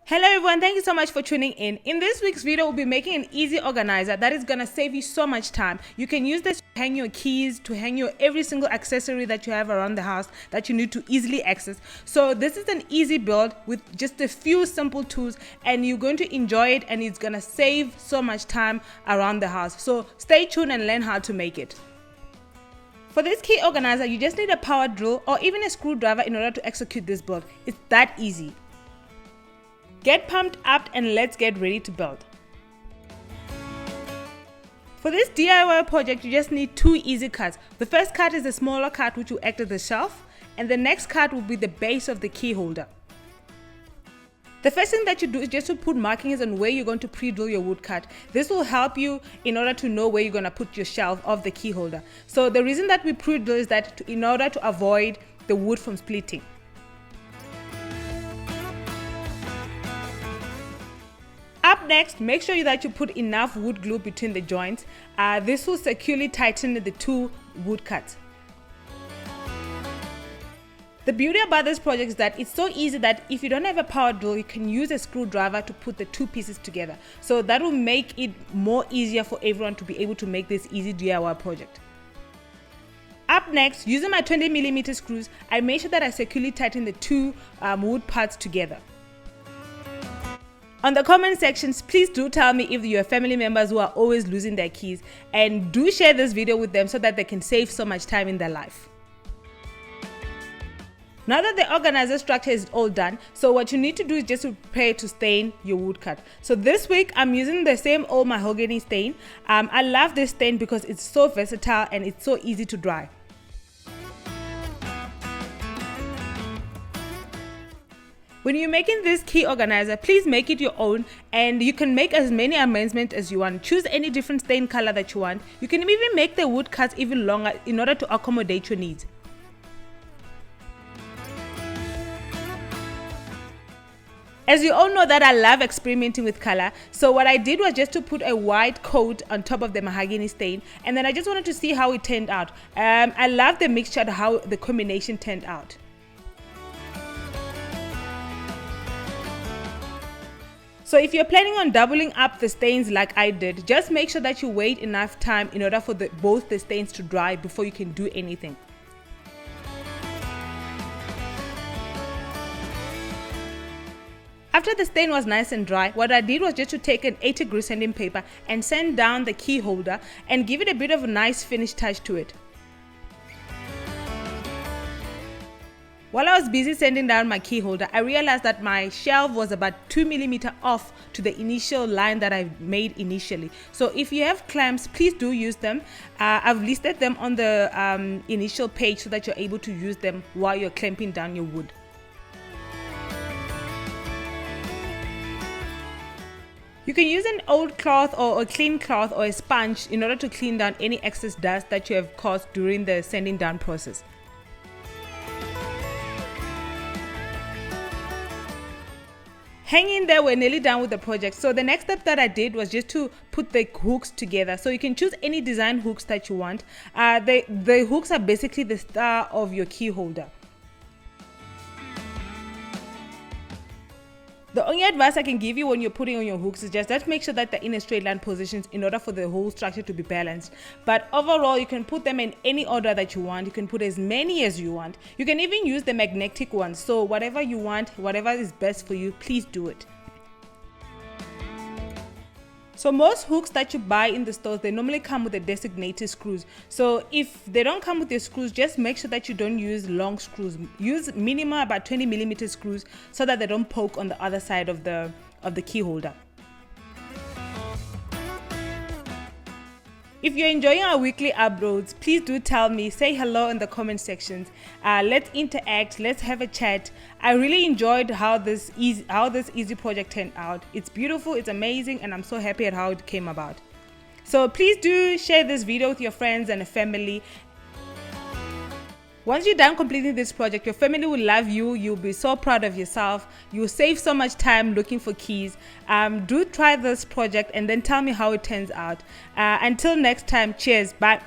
Hello everyone, thank you so much for tuning in. In this week's video, we'll be making an easy organizer that is going to save you so much time. You can use this to hang your keys, to hang your every single accessory that you have around the house that you need to easily access. So this is an easy build with just a few simple tools and you're going to enjoy it and it's going to save so much time around the house. So stay tuned and learn how to make it. For this key organizer, you just need a power drill or even a screwdriver in order to execute this build. It's that easy. Get pumped up and let's get ready to build. For this DIY project, you just need two easy cuts. The first cut is a smaller cut which will act as the shelf, and the next cut will be the base of the key holder. The first thing that you do is just to put markings on where you're going to pre-drill your wood cut. This will help you in order to know where you're going to put your shelf of the key holder. So the reason that we pre-drill is that in order to avoid the wood from splitting. Up next, make sure that you put enough wood glue between the joints. This will securely tighten the two wood cuts. The beauty about this project is that it's so easy that if you don't have a power drill, you can use a screwdriver to put the two pieces together. So that will make it more easier for everyone to be able to make this easy DIY project. Up next, using my 20mm screws, I made sure that I securely tighten the two wood parts together. On the comment sections, please do tell me if you have family members who are always losing their keys, and do share this video with them so that they can save so much time in their life. Now that the organizer structure is all done, so what you need to do is just to prepare to stain your wood cut. So this week I'm using the same old mahogany stain. I love this stain because it's so versatile and it's so easy to dry. When you're making this key organizer, please make it your own and you can make as many amendments as you want. Choose any different stain color that you want. You can even make the wood cuts even longer in order to accommodate your needs. As you all know that I love experimenting with color, so what I did was just to put a white coat on top of the mahogany stain, and then I just wanted to see how it turned out. I love the mixture, how the combination turned out. So if you're planning on doubling up the stains like I did, just make sure that you wait enough time in order for both the stains to dry before you can do anything. After the stain was nice and dry, what I did was just to take an 80-grit sanding paper and sand down the key holder and give it a bit of a nice finish touch to it. While I was busy sanding down my key holder, I realized that my shelf was about 2mm off to the initial line that I made initially. So if you have clamps, please do use them. I've listed them on the initial page so that you're able to use them while you're clamping down your wood. You can use an old cloth or a clean cloth or a sponge in order to clean down any excess dust that you have caused during the sanding down process. Hang in there, we're nearly done with the project. So the next step that I did was just to put the hooks together. So you can choose any design hooks that you want. The hooks are basically the star of your key holder. The only advice I can give you when you're putting on your hooks is just that make sure that they're in a straight line positions in order for the whole structure to be balanced. But overall, you can put them in any order that you want. You can put as many as you want. You can even use the magnetic ones. So whatever you want, whatever is best for you, please do it. So most hooks that you buy in the stores, they normally come with the designated screws. So if they don't come with the screws, just make sure that you don't use long screws. Use minimum about 20mm screws so that they don't poke on the other side of the key holder. If you're enjoying our weekly uploads, please do tell me, say hello in the comment sections. Let's interact, let's have a chat. I really enjoyed how this easy project turned out. It's beautiful, it's amazing, and I'm so happy at how it came about. So please do share this video with your friends and family. Once you're done completing this project, your family will love you. You'll be so proud of yourself. You'll save so much time looking for keys. Do try this project and then tell me how it turns out. Until next time, cheers, bye.